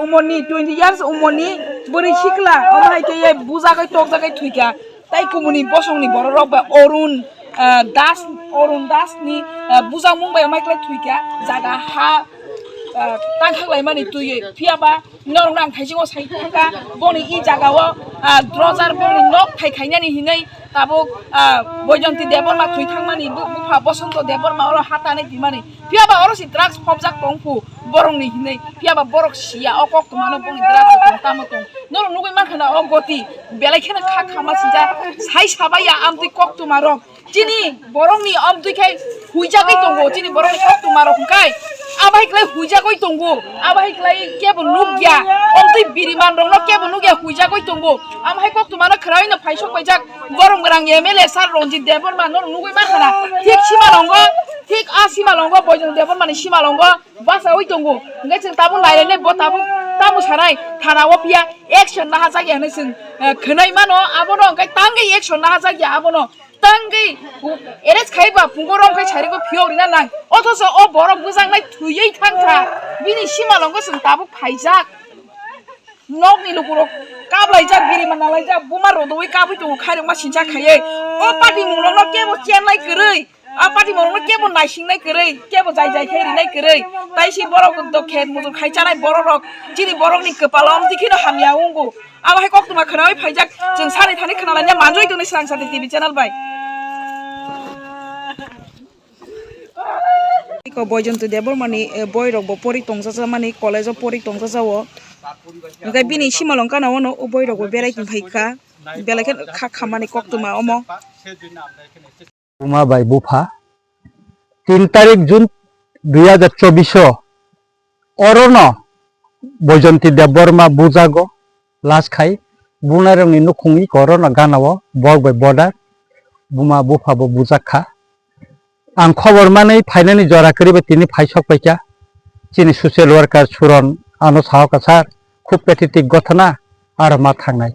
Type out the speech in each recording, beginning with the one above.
umurni 20 years umurni bori shikla amai ke buja kai tok jagai thuika tai kumuni bosongni borok ba Orun Das ni buja mumbai amai kla thuika jaga ha tangkhlai mani tuye phiaba norong nang thaisingo sai thanga boni I jagao drojar boni nok thai khainani hinai tabuk Boyjonti Deborma thui thangmani bufa Bosonto Deborma oro hatane dimani phiaba oro si drugs phobjak tongfu borongni hinai phiaba borok sia okok tumano boni drugs tongtamo tong norong nugui mankhana o goti belaikhena kha khama sinja sai sabaya amtui kok tumarok chini borongni amtui khai huijakai tongo chini borongni kok tumarok kai abai klai huijakoi tongo abai klai kebo nugya amtui biriman rongno kebo nugya huijakoi tongo amhai kok tumano khraino phaisok paijak borong grang MLA sar Ronjit Deborma norong nugui mankhana thik simalongo ঠিক সিমালঙ্গ বৈজন দেবর মানে সিমালঙ্গ বাসা ওই তঙ্গু ngai जों tabu lailene bo tamu sarai thanawo pia action na hajagi hane जों khonai mano abono ngai tangai action na hajagi abono tangai eres khaiba pungorong kai charigo phiorina nang othoso o borok bujangnai thuyei thangkha bini simalongo जों tabu phaijak nokni lukuro kablai biri manalai buma rodoi kabui tongo khairokma sinja khaye o party munglongno kebo chenai goroi apati morong kebo naisingnaI goroi kebo jai khairinai goroi taisi borok do khet mujur khaijanai borok jini borokni kopalom dikhino hamya ungu abai koktuma khonai phaijak जों sari thani khonalanya manjoi doni sang sate TV channel bai ko Boyjonti Debormani boyrok bo pori tongjaja mani college of pori tongjajawo ngai bini simalongka na ono boyrok bo berai kin phaika belaiken kha khamani koktuma omo Uma by Bufa 3 তারিখ June 2024 Orono Boyjonti Deborma bujago las khai bunarong inu khungi korona ganawo bog by border buma Bufa bo bujakha ang khobor manei phainani jora koribe tini phaisok paika chini social worker suron ano sahokasar khub pathetic gotona ar ma thangnai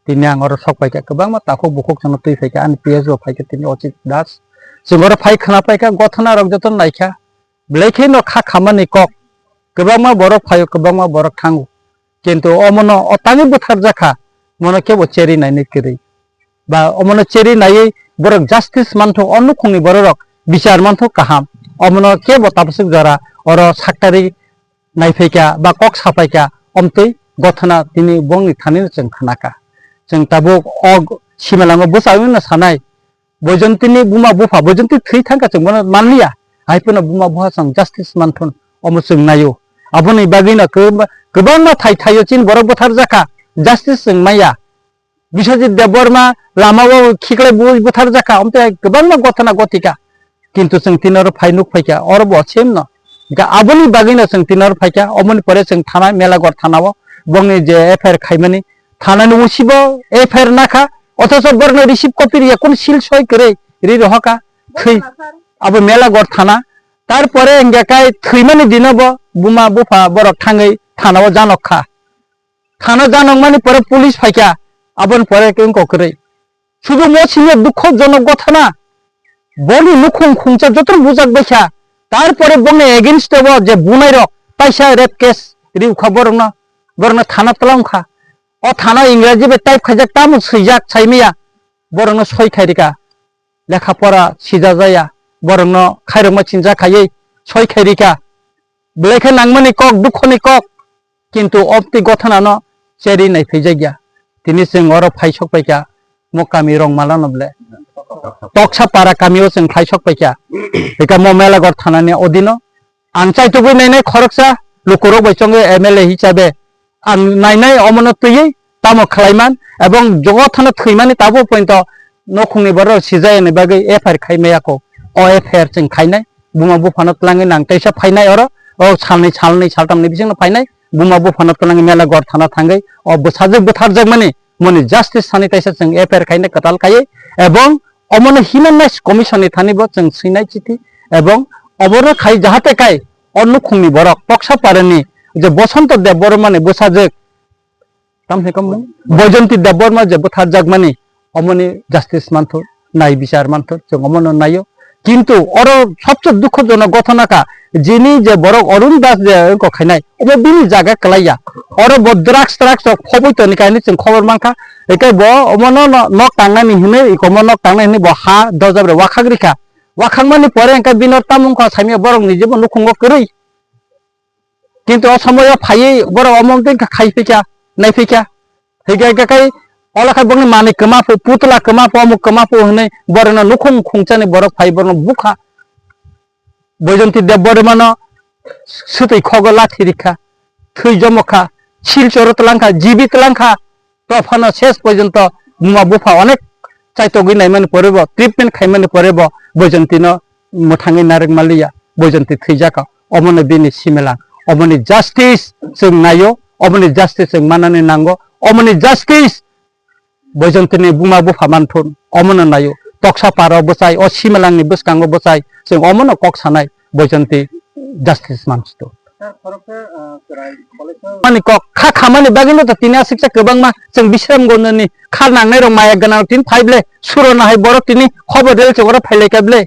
tini ang oro sok paika kobang ma takok bukok jono tui paika an PSO paika tini Ochit Das जोंगर फाइ खाना पाइका गथना रक जतन नाइखा ब्लेखे न खा खामानि कक गोबांमा बरक फायो गोबांमा बरक थांगु किन्तु अमनो अतानि बुथार जाखा मनो केबो चेरि नाइनि करै बा अमनो चेरि नायै बरक जस्टिस मानथो अनु खुंनि बरक बिचार मानथो काहाम अमनो केबो तापसिक जरा अर साक्टारि नाइफैका बा कक सापाइका अमतै गथना तिनि बंनि थानि जों खानाका जों ताबो अग सिमालांगो बुसाउन सानाय Boyjontini buma Bufa Boyjonti thui thangka जों manliya haipuna buma Bufa sang justice manthon omo जों nayo aboni bagina gobangma thayo chin borok bothar jaka justice जों maya Biswajit Deborma lamao khiklai bothar jaka amte gobangma gotona gotika kintu जों tinor phainuk phaika orbo chemno ga aboni bagina जों tinor phaika omoni pore जों thana melagor thanao bongni je FIR khaimani thanani usibo FIR nakha অথচ বর্ণ receive কপির এখন seal সই করে রি রহকা থৈ আবো মেলাগড় থানা তারপরে এঙ্গাকাই থৈমানি দিনব বুমা বুফা বরক থাঙ্গৈ থানাও জানকখা থানা জানক মানে পরে পুলিশ ফাইকা আবন পরে কেন ককরে শুধু মছিনে দুঃখজনক ঘটনা বলি নুখুং খুংচা যত বুজাক বাইছা তারপরে বনে এগেইনস্ট দেব যে বুনাই রক পাইসা রেপ কেস রি খবর না বরনা থানা তলাংখা o thana इंराजी be type khajak tamu sijak chaimiya borongno soi khairika lekha pora sija jaya borongno khairokma chinja khayei soi khairika blekhe nangmani kok dukhoni kok kintu opti gothanano cheri nai phejagya tini जों oro phaisok paika mokami rong malanoble toksa para kamio जों phaisok paika eka mo melagor thanani odino angchai tugui nai khoroksa lukurok baichonge MLA hisabe ang nainai omono tuyei tamo khlaiman ebong jogothana thৈমানি tabo pointo nokhungni boro sijayani bagai FIR khaimeyako o FIR जों khainai buma bufano tlangi nang taisa phainai oro o salni saltamni bisingno phainai buma bufano tlangi mela gor thana thangai o bosajak butharjak mani moni justice sani taisa जों FIR khainai katal khaye ebong अमनो human rights commission थानिबो जों सैनाय चिठी एवं अबरो खाई जाहाते खाई अनुखुंनि बरक पक्सा पारेनि जे बसंत देव बर्मानि बुसाजक तामहेकम बयजंती देव बर्मा जे बुथार जागमानि अमनि जस्टिस मानथो नाय बिचार मानथो जों अमनो नायो किन्तु अरो सबसे दुखजनक घटनाका जिनि जे बरक अरुण दास जे को खाइनाय अबे बिनि जागा कलाया अरो बद्राक्स ट्राक्स खबैतनि कायनि जों खबर मानखा एके ब अमनो न टांनानि हिने इकमो न टांनानि हिने ब हा दजाब्रे वाखाग्रिखा वाखांमानि परे एका बिनर तामुंखा सामिया बरक निजेबो नुखुंगो करै किन्तु असमय फायै बरक अममते खाइफैका नायफैका हेगा काई अलाखा बंनि माने कमाफो पुतला कमाफो अमुक कमाफो हनै बरना नुखुं खुंचानि बरक फाइ बरन बुखा बयजंती देव बर्मान सुतै खग लाथि रिखा थै जमखा शिलचर तलांखा जीवित लांखा तफानो शेष पर्यंत मुवा बुफा अनेक चाइतो गई नायमानि परेब ट्रिटमेंट खाइमानि परेब बयजंतीनो मोथाङै नारेग मालिया बयजंती थैजाका अमनो बिनि सिमेला अमनि जस्टिस जों नायो अमनि जस्टिस जों मानानै नांगौ अमनि जस्टिस बयजंतीनि बुमा बुफा मानथुन अमनो नायो तक्सा पाराव बसाय अ सिमेलांनि बसकांगो बसाय जों अमनो कक सानाय बयजंती जस्टिस मानसितो माने कक खा खामानि बागिनो त तिना शिक्षा गोबांमा जों बिश्राम गननि खार नांनाय रं माया गोनां तिन फाइबले सुरना हाय बर तिनि खबर रेल चोरा फाइलेकाबले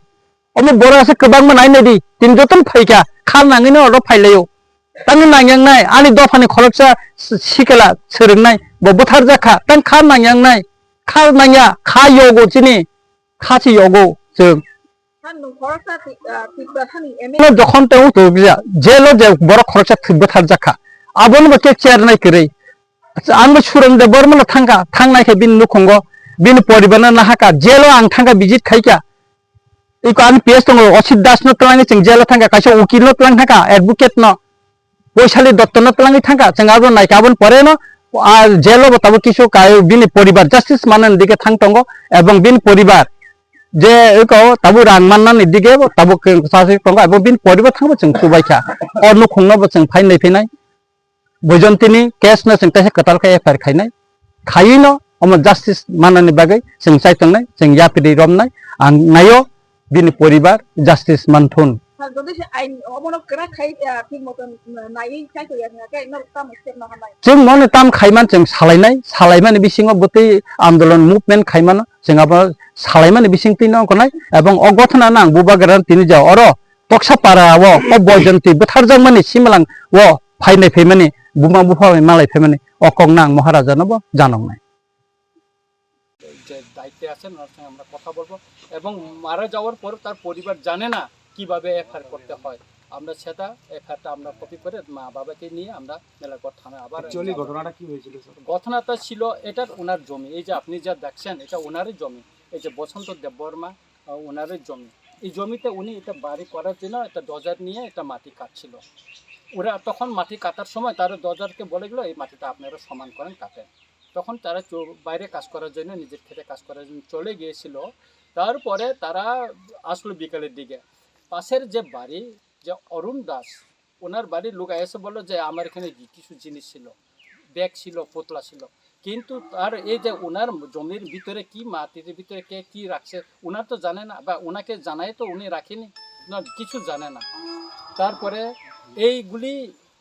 अमो बरासे गोबांमा नायनोदि तिन जतन फाइका खार नाङैनो अर फाइलायो तांनि नांयांनाय आनि दफानि खरकसा सिकेला सोरंनाय बबथार जाखा तां खार नांयांनाय खार नांया खा योगो चिनि खासि योगो जों जखन तेउ तो जेलो जे बर खरकसा थिबथार जाखा आबन बके चेयर नाय करे आंबो सुरं दे बरमन थांगा थांनायखे बिन नुखंगो बिन परिबाना नाहाका जेलो आं थांगा बिजित खाइका इको आनि पेस दङ असित दास न तलाङि जों जेलो थांगा कासे उकिल न तलाङ थांगा एडवोकेट न वैशाली दत्त न तलाङि थांगा जों आबो नायका आबन परे न जेलो बताबो किसु काय बिनि परिबार जस्टिस मानन दिके थां तंगो एवं बिन परिबार जे इको ताबु रां माननानि दिके ताबु सासे तंगो एवं बिन परिबार थांबो जों सुबायखा अ नुखंनबो जों फाइन फैनाय बयजंतीनि केस न जों तासे कतालका एफआईआर खाइनाय खाइनो अम जस्टिस माननानि बागै जों चाइतंनाय जों यापिरि रमनाय आं नायो बिनि परिबार जस्टिस मानथुन जों मने ताम खाइमान जों सालायमानि बिसिङाव गतै आन्दोलन मुभमेन्ट खाइमान जों आबो सालायमानि बिसिं तिनो कोनाय एवं अगथना नां बुबा गरान तिनि जाव अरो तक्सा पाराव अ बयजंती बुथारजां मानि सिमलां व फाइनाय फैमानि बुमा बुफा मालाय फैमानि अकं नां महाराजा नबो जानंनाय যে দায়িত্বে আছেন ওনার সঙ্গে আমরা কথা বলবো এবং মারা যাওয়ার পর তার পরিবার জানে না কিভাবে এফআইআর করতে হয় আমরা সেটা এফআইআরটা আমরা কপি করে মা বাবাকে নিয়ে আমরা মেলাঘর থানায় আবার অ্যাকচুয়ালি ঘটনাটা কি হয়েছিল স্যার? ঘটনাটা ছিল এটা ওনার জমি এই যে আপনি যা দেখছেন এটা ওনারই জমি এই যে বসন্ত দেববর্মা ওনারই জমি এই জমিতে উনি এটা বাড়ি করার জন্য একটা ডজার নিয়ে এটা মাটি কাটছিল ওরা তখন মাটি কাটার সময় তারা ডজারকে বলে গেলো এই মাটিটা আপনারা সমান করেন কাটেন তখন তারা বাইরে কাজ করার জন্য নিজের ক্ষেতে কাজ করার জন্য চলে গিয়েছিল তারপরে তারা আসলো বিকালের দিকে পাশের যে বাড়ি যে অরুণ দাস ওনার বাড়ির লোক এসে বললো যে আমার এখানে কিছু জিনিস ছিল ব্যাগ ছিল পোতলা ছিল কিন্তু তার এই যে ওনার জমির ভিতরে কি মাটির ভিতরে কে কি রাখছে ওনার তো জানে না বা ওনাকে জানাই তো উনি রাখেনি না কিছু জানে না তারপরে এইগুলি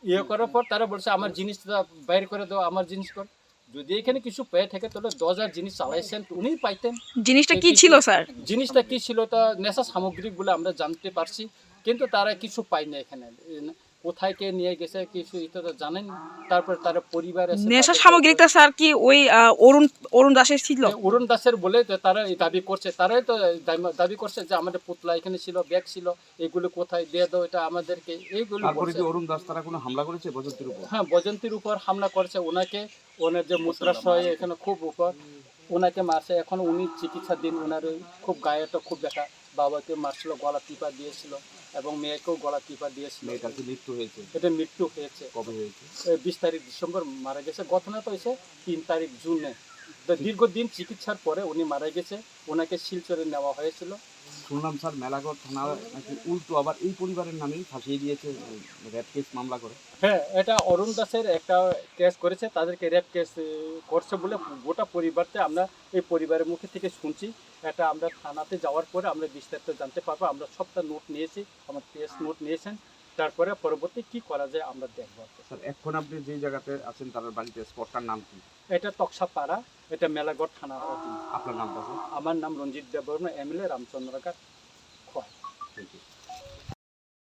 ইয়ে করার পর তারা বলছে আমার জিনিসটা বাইর করে দাও আমার জিনিস কর যদি এখানে কিছু পেয়ে থাকে তাহলে 10,000 জিনিস চালাইছেন উনি পাইতেন জিনিসটা কি ছিল স্যার জিনিসটা কি ছিল তা নেশা সামগ্রী বলে আমরা জানতে পারছি কিন্তু তারা কিছু পায়নি এখানে কোথায় কে নিয়ে গেছে কিছু এটা তো জানেন তারপর তার পরিবার এসে নেশা সামগ্রীটা স্যার কি ওই অরুণ দাসের ছিল অরুণ দাসের বলে তারা দাবি করছে তারাই তো দাবি করছে যে আমাদের পুতলা এখানে ছিল ব্যাগ ছিল এগুলো কোথায় দিয়ে দাও এটা আমাদেরকে এইগুলো তারপরে কি অরুণ দাস তারা কোনো হামলা করেছে বজন্তির উপর? হ্যাঁ বজন্তির উপর হামলা করেছে ওনাকে ওনার যে মূত্রাশয় এখানে খুব উপর ওনাকে মারছে এখন উনি চিকিৎসাধীন ওনার খুব গায়েটা খুব ব্যথা বাবাকে মারছিল গলা টিপা দিয়েছিল এবং মেয়েকেও গলা টিপা দিয়েছিল মেয়েটার কি মৃত্যু হয়েছে? এটা মৃত্যু হয়েছে কবে হয়েছে? 20 তারিখ ডিসেম্বর মারা গেছে ঘটনাটা হয়েছে 3 তারিখ জুনে দীর্ঘদিন চিকিৎসার পরে উনি মারা গেছে ওনাকে শিলচরে নেওয়া হয়েছিল শুনলাম স্যার মেলাঘর থানা নাকি উল্টো আবার এই পরিবারের নামেই ফাঁসিয়ে দিয়েছে রেপ কেস মামলা করে। হ্যাঁ, এটা অরুণ দাসের একটা কেস করেছে, তাদেরকে রেপ কেস করছে বলে গোটা পরিবারতে আমরা এই পরিবারের মুখে থেকে শুনছি। এটা আমরা থানাতে যাওয়ার পরে আমরা বিস্তারিত জানতে পারবো। আমরা সবটা নোট নিয়েছি, আমার কেস নোট নিয়েছেন, তারপরে পরবর্তী কি করা যায় আমরা দেখবো। স্যার এখন আপনি যে জায়গাতে আছেন তার বাড়িতে স্পটটার নাম কি? এটা তকসাপাড়া, এটা মেলাঘর থানা। আপনার নামটা স্যার? আমার নাম রঞ্জিত দেববর্মা, এমএলএ রামচন্দ্রঘাট।